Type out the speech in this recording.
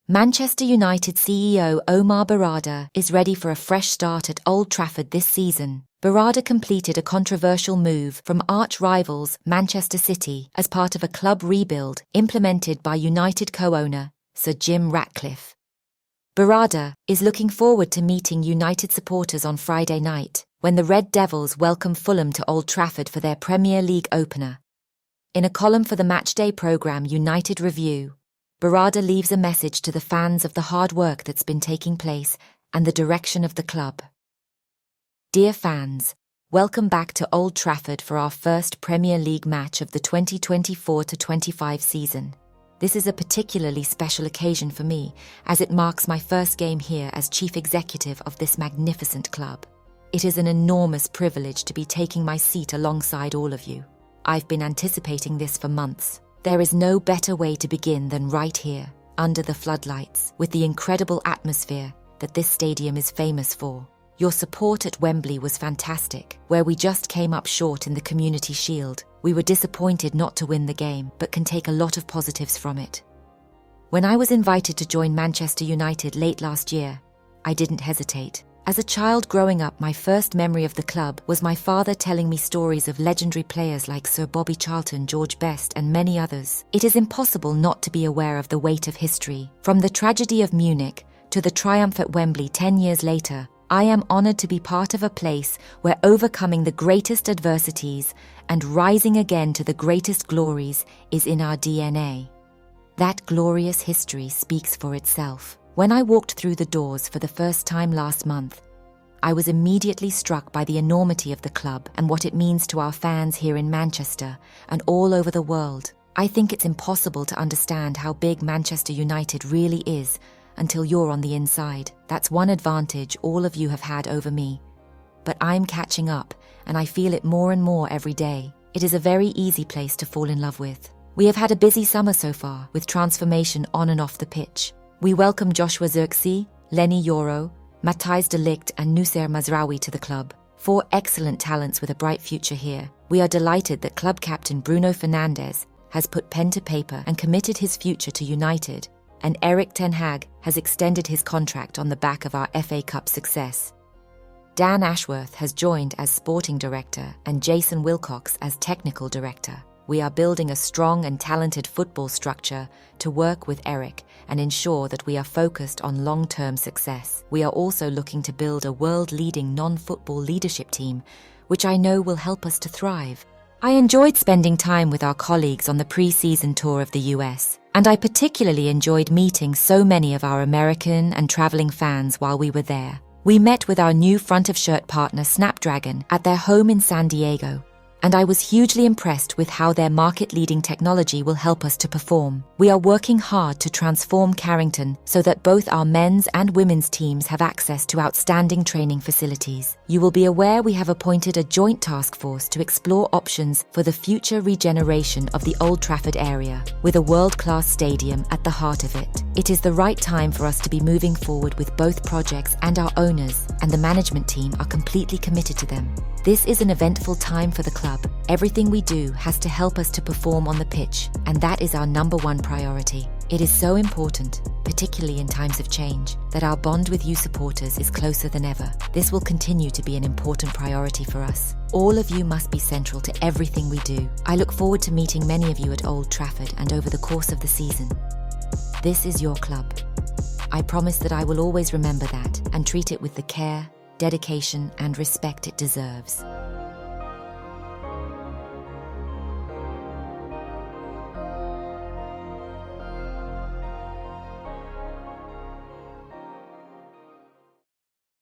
Manchester United CEO Omar Berrada is ready for a fresh start at Old Trafford this season. Berrada completed a controversial move from arch-rivals Manchester City as part of a club rebuild implemented by United co-owner Sir Jim Ratcliffe. Berrada is looking forward to meeting United supporters on Friday night, when the Red Devils welcome Fulham to Old Trafford for their Premier League opener. In a column for the matchday programme United Review, Berrada leaves a message to the fans of the hard work that's been taking place and the direction of the club. Dear fans, welcome back to Old Trafford for our first Premier League match of the 2024-25 season. This is a particularly special occasion for me, as it marks my first game here as chief executive of this magnificent club. It is an enormous privilege to be taking my seat alongside all of you. I've been anticipating this for months. There is no better way to begin than right here, under the floodlights, with the incredible atmosphere that this stadium is famous for. Your support at Wembley was fantastic, where we just came up short in the Community Shield. We were disappointed not to win the game, but can take a lot of positives from it. When I was invited to join Manchester United late last year, I didn't hesitate. As a child growing up, my first memory of the club was my father telling me stories of legendary players like Sir Bobby Charlton, George Best, and many others. It is impossible not to be aware of the weight of history. From the tragedy of Munich to the triumph at Wembley 10 years later, I am honoured to be part of a place where overcoming the greatest adversities and rising again to the greatest glories is in our DNA. That glorious history speaks for itself. When I walked through the doors for the first time last month, I was immediately struck by the enormity of the club and what it means to our fans here in Manchester and all over the world. I think it's impossible to understand how big Manchester United really is until you're on the inside. That's one advantage all of you have had over me. But I'm catching up, and I feel it more and more every day. It is a very easy place to fall in love with. We have had a busy summer so far, with transformation on and off the pitch. We welcome Joshua Zirkzee, Lenny Yoro, Matthijs de Ligt and Noussair Mazraoui to the club. 4 excellent talents with a bright future here. We are delighted that club captain Bruno Fernandes has put pen to paper and committed his future to United, and Erik Ten Hag has extended his contract on the back of our FA Cup success. Dan Ashworth has joined as sporting director and Jason Wilcox as technical director. We are building a strong and talented football structure to work with Erik and ensure that we are focused on long-term success. We are also looking to build a world-leading non-football leadership team, which I know will help us to thrive. I enjoyed spending time with our colleagues on the pre-season tour of the US, and I particularly enjoyed meeting so many of our American and traveling fans while we were there. We met with our new front-of-shirt partner Snapdragon at their home in San Diego, and I was hugely impressed with how their market-leading technology will help us to perform. We are working hard to transform Carrington so that both our men's and women's teams have access to outstanding training facilities. You will be aware we have appointed a joint task force to explore options for the future regeneration of the Old Trafford area, with a world-class stadium at the heart of it. It is the right time for us to be moving forward with both projects, and our owners and the management team are completely committed to them. This is an eventful time for the club. Everything we do has to help us to perform on the pitch, and that is our #1 priority. It is so important, particularly in times of change, that our bond with you supporters is closer than ever. This will continue to be an important priority for us. All of you must be central to everything we do. I look forward to meeting many of you at Old Trafford and over the course of the season. This is your club. I promise that I will always remember that and treat it with the care, dedication and respect it deserves.